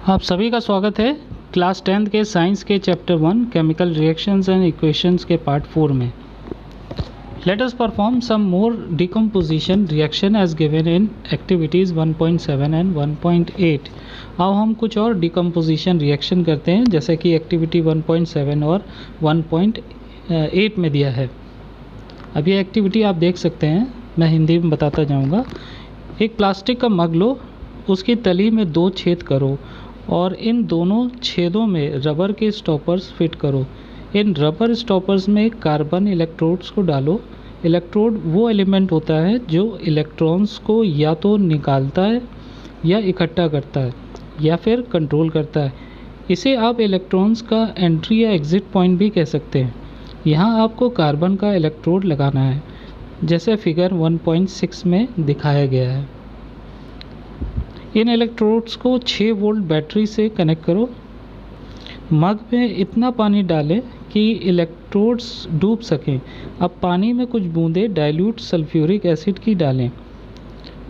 आप सभी का स्वागत है क्लास 10th के साइंस के chapter 1 chemical reactions and equations के पार्ट 4 में। Let us perform some more decomposition reaction as given in activities 1.7 and 1.8। अब हम कुछ और डिकम्पोजिशन रिएक्शन करते हैं जैसे कि एक्टिविटी 1.7 और 1.8 में दिया है। अब ये एक्टिविटी आप देख सकते हैं, मैं हिंदी में बताता जाऊँगा। एक प्लास्टिक का मग लो, उसकी तली में 2 छेद करो और इन दोनों छेदों में रबर के स्टॉपर्स फिट करो। इन रबर स्टॉपर्स में कार्बन इलेक्ट्रोड्स को डालो। इलेक्ट्रोड वो एलिमेंट होता है जो इलेक्ट्रॉन्स को या तो निकालता है या इकट्ठा करता है या फिर कंट्रोल करता है। इसे आप इलेक्ट्रॉन्स का एंट्री या एग्ज़िट पॉइंट भी कह सकते हैं। यहाँ आपको कार्बन का इलेक्ट्रोड लगाना है जैसे फिगर 1.6 में दिखाया गया है। इन इलेक्ट्रोड्स को 6 वोल्ट बैटरी से कनेक्ट करो। मग में इतना पानी डालें कि इलेक्ट्रोड्स डूब सकें। अब पानी में कुछ बूंदें डाइल्यूट सल्फ्यूरिक एसिड की डालें।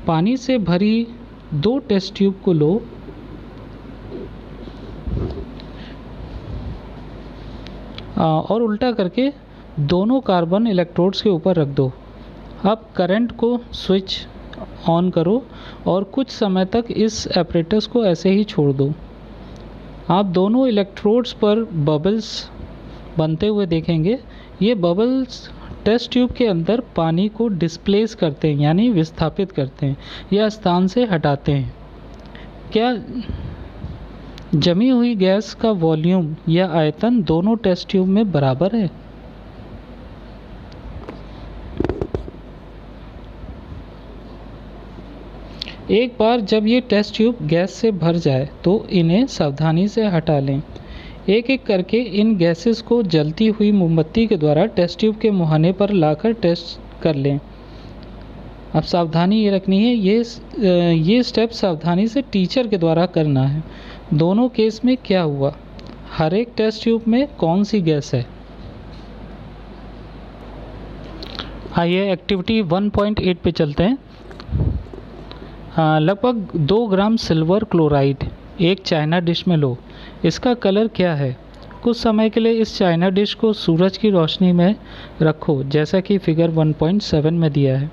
पानी से भरी 2 टेस्ट ट्यूब को लो और उल्टा करके दोनों कार्बन इलेक्ट्रोड्स के ऊपर रख दो। अब करंट को स्विच ऑन करो और कुछ समय तक इस एपरेटस को ऐसे ही छोड़ दो। आप दोनों इलेक्ट्रोड्स पर बबल्स बनते हुए देखेंगे। ये बबल्स टेस्ट ट्यूब के अंदर पानी को डिस्प्लेस करते हैं यानी विस्थापित करते हैं या स्थान से हटाते हैं। क्या जमी हुई गैस का वॉल्यूम या आयतन दोनों टेस्ट ट्यूब में बराबर है? एक बार जब ये टेस्ट ट्यूब गैस से भर जाए तो इन्हें सावधानी से हटा लें। एक एक करके इन गैसेस को जलती हुई मोमबत्ती के द्वारा टेस्ट ट्यूब के मुहाने पर लाकर टेस्ट कर लें। अब सावधानी ये रखनी है, ये स्टेप सावधानी से टीचर के द्वारा करना है। दोनों केस में क्या हुआ, हर एक टेस्ट ट्यूब में कौन सी गैस है। आइए एक्टिविटी 1.8 पे चलते हैं। लगभग 2 ग्राम सिल्वर क्लोराइड एक चाइना डिश में लो। इसका कलर क्या है? कुछ समय के लिए इस चाइना डिश को सूरज की रोशनी में रखो जैसा कि फिगर 1.7 में दिया है।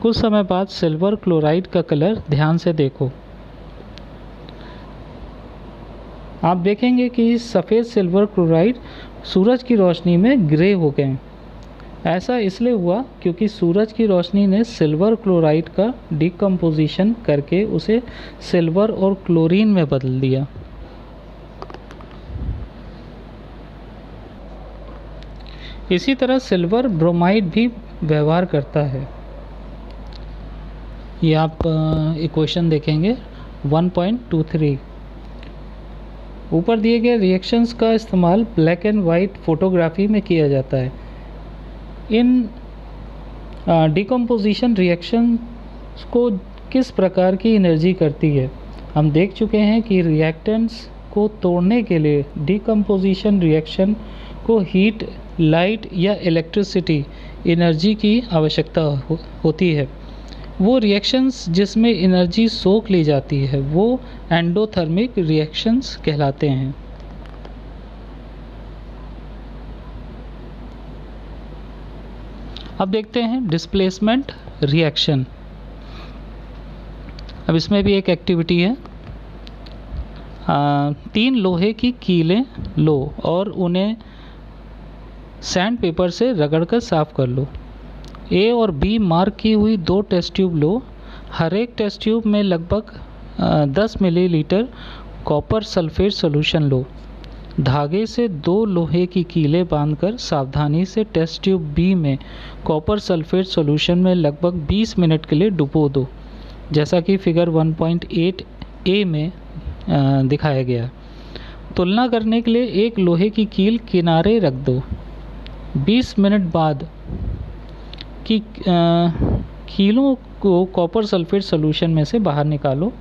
कुछ समय बाद सिल्वर क्लोराइड का कलर ध्यान से देखो। आप देखेंगे कि सफ़ेद सिल्वर क्लोराइड सूरज की रोशनी में ग्रे हो गए। ऐसा इसलिए हुआ क्योंकि सूरज की रोशनी ने सिल्वर क्लोराइड का डिकम्पोजिशन करके उसे सिल्वर और क्लोरीन में बदल दिया। इसी तरह सिल्वर ब्रोमाइड भी व्यवहार करता है। ये आप इक्वेशन देखेंगे 1.23। ऊपर दिए गए रिएक्शंस का इस्तेमाल ब्लैक एंड वाइट फोटोग्राफी में किया जाता है। इन डिकम्पोजिशन रिएक्शन को किस प्रकार की एनर्जी करती है? हम देख चुके हैं कि रिएक्टेंट्स को तोड़ने के लिए डिकम्पोजिशन रिएक्शन को हीट, लाइट या इलेक्ट्रिसिटी एनर्जी की आवश्यकता होती है। वो रिएक्शंस जिसमें एनर्जी सोख ली जाती है वो एंडोथर्मिक रिएक्शंस कहलाते हैं। अब देखते हैं डिस्प्लेसमेंट रिएक्शन। अब इसमें भी एक एक्टिविटी है। 3 लोहे की कीलें लो और उन्हें सैंड पेपर से रगड़कर साफ कर लो। ए और बी मार्क की हुई 2 टेस्ट ट्यूब लो। हर एक टेस्ट ट्यूब में लगभग 10 मिलीलीटर कॉपर सल्फेट सॉल्यूशन लो। धागे से 2 लोहे की कीलें बांधकर सावधानी से टेस्ट ट्यूब बी में कॉपर सल्फेट सॉल्यूशन में लगभग 20 मिनट के लिए डुबो दो जैसा कि फिगर 1.8 ए में दिखाया गया। तुलना करने के लिए एक लोहे की कील किनारे रख दो। 20 मिनट बाद की कीलों को कॉपर सल्फेट सॉल्यूशन में से बाहर निकालो।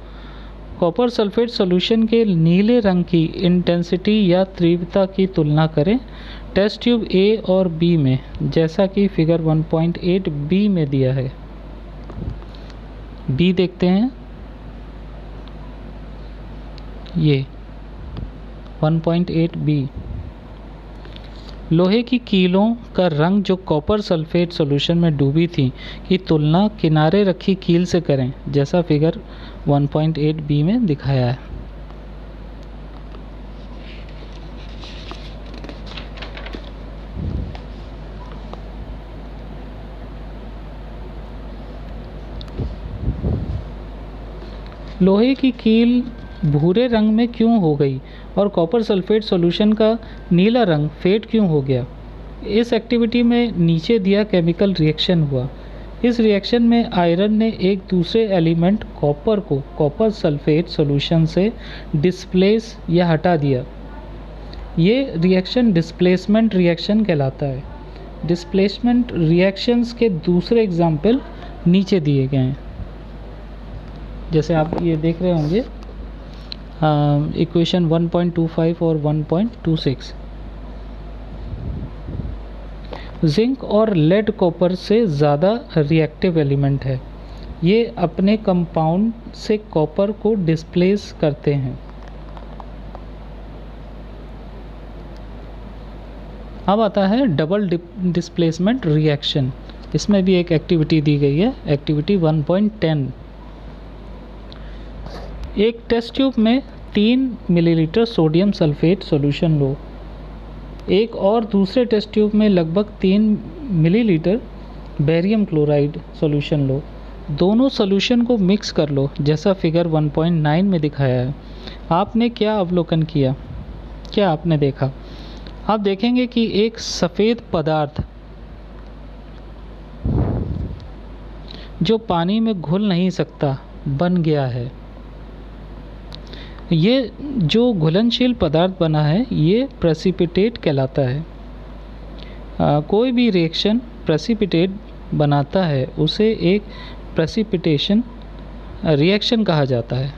कॉपर सल्फेट सॉल्यूशन के नीले रंग की इंटेंसिटी या तीव्रता की तुलना करें टेस्ट ट्यूब ए और बी में जैसा कि फिगर 1.8 बी में दिया है। बी देखते हैं। ये 1.8b, लोहे की कीलों का रंग जो कॉपर सल्फेट सॉल्यूशन में डूबी थी की तुलना किनारे रखी कील से करें, जैसा फिगर 1.8b में दिखाया है। लोहे की कील भूरे रंग में क्यों हो गई और कॉपर सल्फेट सॉल्यूशन का नीला रंग फेड क्यों हो गया? इस एक्टिविटी में नीचे दिया केमिकल रिएक्शन हुआ। इस रिएक्शन में आयरन ने एक दूसरे एलिमेंट कॉपर को कॉपर सल्फेट सॉल्यूशन से डिस्प्लेस या हटा दिया। ये रिएक्शन डिस्प्लेसमेंट रिएक्शन कहलाता है। डिस्प्लेसमेंट रिएक्शंस के दूसरे एग्जाम्पल नीचे दिए गए हैं, जैसे आप ये देख रहे होंगे इक्वेशन 1.25 और 1.26। जिंक और लेड कॉपर से ज़्यादा रिएक्टिव एलिमेंट है। ये अपने कंपाउंड से कॉपर को डिस्प्लेस करते हैं। अब आता है डबल डिस्प्लेसमेंट रिएक्शन। इसमें भी एक एक्टिविटी दी गई है, एक्टिविटी 1.10। एक टेस्ट ट्यूब में 3 मिलीलीटर सोडियम सल्फेट सॉल्यूशन लो। एक और दूसरे टेस्ट ट्यूब में लगभग 3 मिलीलीटर बेरियम क्लोराइड सॉल्यूशन लो। दोनों सॉल्यूशन को मिक्स कर लो, जैसा फिगर 1.9 में दिखाया है। आपने क्या अवलोकन किया, क्या आपने देखा? आप देखेंगे कि एक सफ़ेद पदार्थ जो पानी में घुल नहीं सकता बन गया है। ये जो घुलनशील पदार्थ बना है ये प्रेसिपिटेट कहलाता है। कोई भी रिएक्शन प्रेसिपिटेट बनाता है उसे एक प्रेसिपिटेशन रिएक्शन कहा जाता है।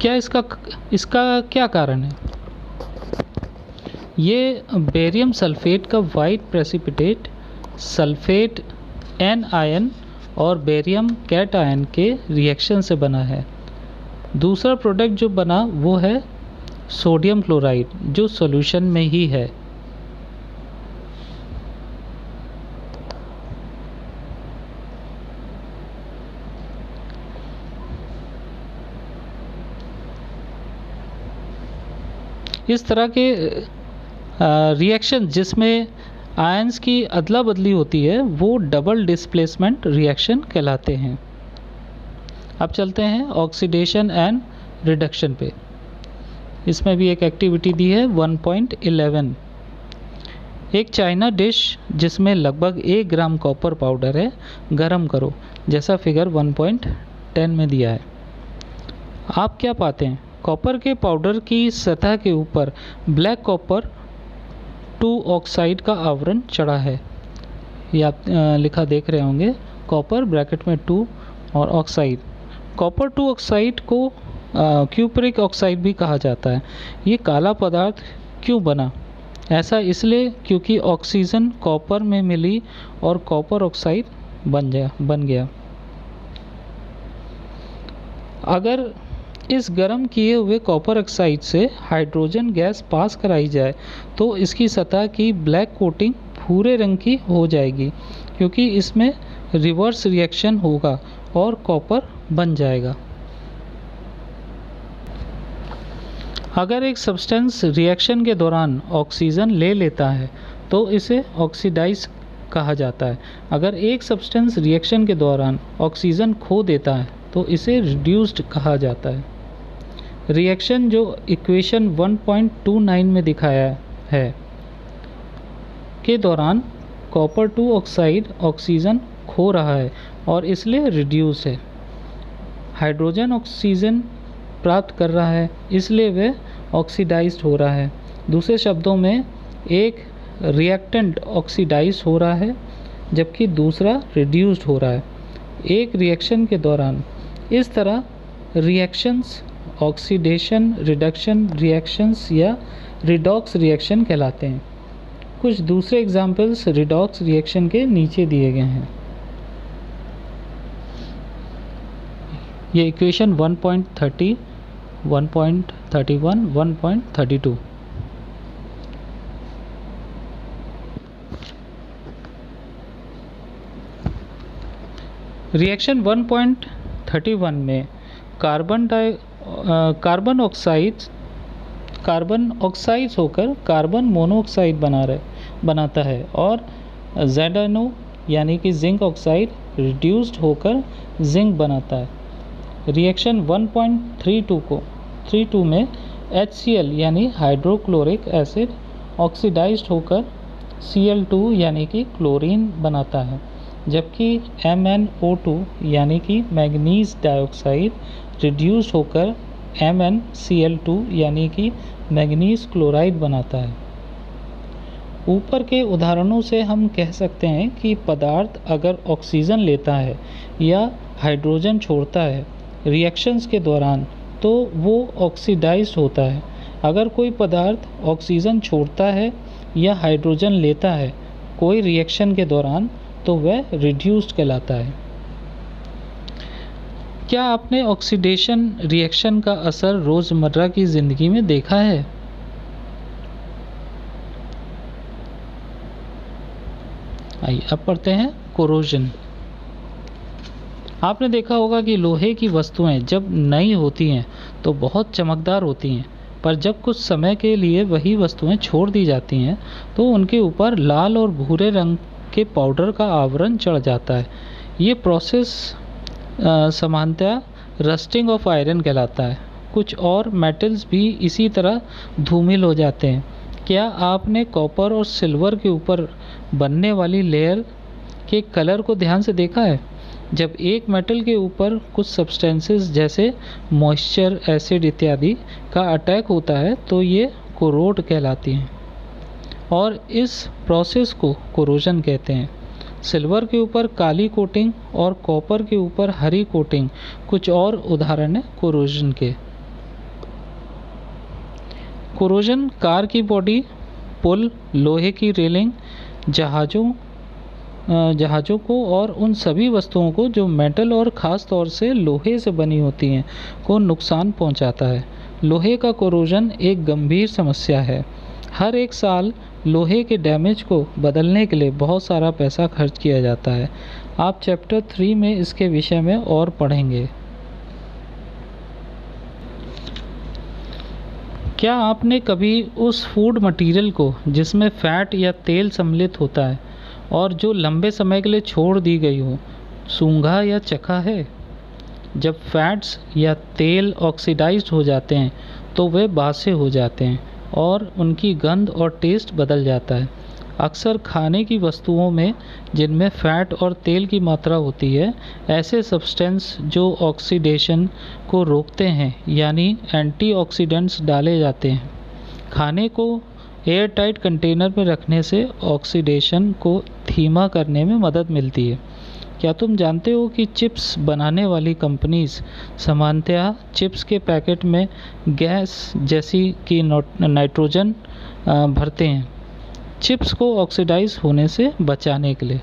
क्या इसका क्या कारण है? ये बेरियम सल्फेट का white precipitate sulphate anion और बेरियम कैट आयन के रिएक्शन से बना है। दूसरा प्रोडक्ट जो बना वो है सोडियम क्लोराइड, जो सॉल्यूशन में ही है। इस तरह के रिएक्शन जिसमें आयंस की अदला बदली होती है वो डबल डिस्प्लेसमेंट रिएक्शन कहलाते हैं। अब चलते हैं ऑक्सीडेशन एंड रिडक्शन पे। इसमें भी एक एक्टिविटी दी है 1.11। एक चाइना डिश जिसमें लगभग 1 ग्राम कॉपर पाउडर है गरम करो, जैसा फिगर 1.10 में दिया है। आप क्या पाते हैं? कॉपर के पाउडर की सतह के ऊपर ब्लैक कॉपर 2 ऑक्साइड का आवरण चढ़ा है। ये आप लिखा देख रहे होंगे, कॉपर ब्रैकेट में 2 और ऑक्साइड। कॉपर 2 ऑक्साइड को क्यूपरिक ऑक्साइड भी कहा जाता है। ये काला पदार्थ क्यों बना? ऐसा इसलिए क्योंकि ऑक्सीजन कॉपर में मिली और कॉपर ऑक्साइड बन गया। अगर इस गर्म किए हुए कॉपर ऑक्साइड से हाइड्रोजन गैस पास कराई जाए तो इसकी सतह की ब्लैक कोटिंग भूरे रंग की हो जाएगी, क्योंकि इसमें रिवर्स रिएक्शन होगा और कॉपर बन जाएगा। अगर एक सब्सटेंस रिएक्शन के दौरान ऑक्सीजन ले लेता है तो इसे ऑक्सीडाइज कहा जाता है। अगर एक सब्सटेंस रिएक्शन के दौरान ऑक्सीजन खो देता है तो इसे रिड्यूस्ड कहा जाता है। रिएक्शन जो इक्वेशन 1.29 में दिखाया है के दौरान कॉपर 2 ऑक्साइड ऑक्सीजन खो रहा है और इसलिए रिड्यूस है। हाइड्रोजन ऑक्सीजन प्राप्त कर रहा है, इसलिए वह ऑक्सीडाइज्ड हो रहा है। दूसरे शब्दों में एक रिएक्टेंट ऑक्सीडाइज हो रहा है जबकि दूसरा रिड्यूस्ड हो रहा है। एक रिएक्शन के दौरान इस तरह रिएक्शंस ऑक्सीडेशन रिडक्शन रिएक्शंस या रिडॉक्स रिएक्शन कहलाते हैं। कुछ दूसरे एग्जाम्पल्स रिडॉक्स रिएक्शन के नीचे दिए गए हैं। ये इक्वेशन 1.30, 1.31, 1.32। रिएक्शन 1.31 में कार्बन ऑक्साइड होकर कार्बन मोनोऑक्साइड बनाता है और ZnO यानी कि जिंक ऑक्साइड रिड्यूस्ड होकर जिंक बनाता है। रिएक्शन 1.32 में HCl यानी हाइड्रोक्लोरिक एसिड ऑक्सीडाइज्ड होकर Cl2 यानी कि क्लोरीन बनाता है, जबकि MnO2 यानी कि मैंगनीज डाइऑक्साइड रिड्यूस्ड होकर MnCl2 यानी कि मैंगनीज क्लोराइड बनाता है। ऊपर के उदाहरणों से हम कह सकते हैं कि पदार्थ अगर ऑक्सीजन लेता है या हाइड्रोजन छोड़ता है रिएक्शंस के दौरान तो वो ऑक्सीडाइज्ड होता है। अगर कोई पदार्थ ऑक्सीजन छोड़ता है या हाइड्रोजन लेता है कोई रिएक्शन के दौरान तो वह रिड्यूस्ड कहलाता है। क्या आपने ऑक्सीडेशन रिएक्शन का असर रोज़मर्रा की ज़िंदगी में देखा है? आइए अब पढ़ते हैं कोरोजन। आपने देखा होगा कि लोहे की वस्तुएं जब नई होती हैं तो बहुत चमकदार होती हैं, पर जब कुछ समय के लिए वही वस्तुएं छोड़ दी जाती हैं तो उनके ऊपर लाल और भूरे रंग के पाउडर का आवरण चढ़ जाता है। ये प्रोसेस सामान्यतः रस्टिंग ऑफ आयरन कहलाता है। कुछ और मेटल्स भी इसी तरह धूमिल हो जाते हैं। क्या आपने कॉपर और सिल्वर के ऊपर बनने वाली लेयर के कलर को ध्यान से देखा है? जब एक मेटल के ऊपर कुछ सब्सटेंसेस जैसे मॉइस्चर, एसिड इत्यादि का अटैक होता है तो ये कोरोड कहलाती हैं और इस प्रोसेस को कोरोजन कहते हैं। सिल्वर के ऊपर काली कोटिंग और कॉपर के ऊपर हरी कोटिंग कुछ और उदाहरण हैं कोरोजन के। कोरोजन कार की बॉडी, पुल, लोहे की रेलिंग, जहाज़ों को और उन सभी वस्तुओं को जो मेटल और ख़ास तौर से लोहे से बनी होती हैं को नुकसान पहुंचाता है। लोहे का कोरोजन एक गंभीर समस्या है। हर एक साल लोहे के डैमेज को बदलने के लिए बहुत सारा पैसा खर्च किया जाता है। आप चैप्टर 3 में इसके विषय में और पढ़ेंगे। क्या आपने कभी उस फूड मटेरियल को जिसमें फ़ैट या तेल सम्मिलित होता है और जो लंबे समय के लिए छोड़ दी गई हो सूंघा या चखा है? जब फैट्स या तेल ऑक्सीडाइज्ड हो जाते हैं तो वे बासे हो जाते हैं और उनकी गंध और टेस्ट बदल जाता है। अक्सर खाने की वस्तुओं में जिनमें फ़ैट और तेल की मात्रा होती है ऐसे सब्सटेंस जो ऑक्सीडेशन को रोकते हैं यानी एंटीऑक्सीडेंट्स डाले जाते हैं। खाने को एयर टाइट कंटेनर में रखने से ऑक्सीडेशन को धीमा करने में मदद मिलती है। क्या तुम जानते हो कि चिप्स बनाने वाली कंपनीज सामान्यतः चिप्स के पैकेट में गैस जैसी कि नाइट्रोजन भरते हैं चिप्स को ऑक्सीडाइज होने से बचाने के लिए।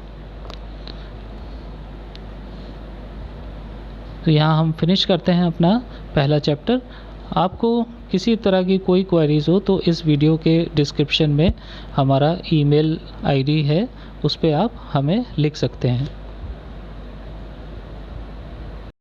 तो यहाँ हम फिनिश करते हैं अपना पहला चैप्टर। आपको किसी तरह की कोई क्वेरीज हो तो इस वीडियो के डिस्क्रिप्शन में हमारा ईमेल आईडी है, उस पर आप हमें लिख सकते हैं।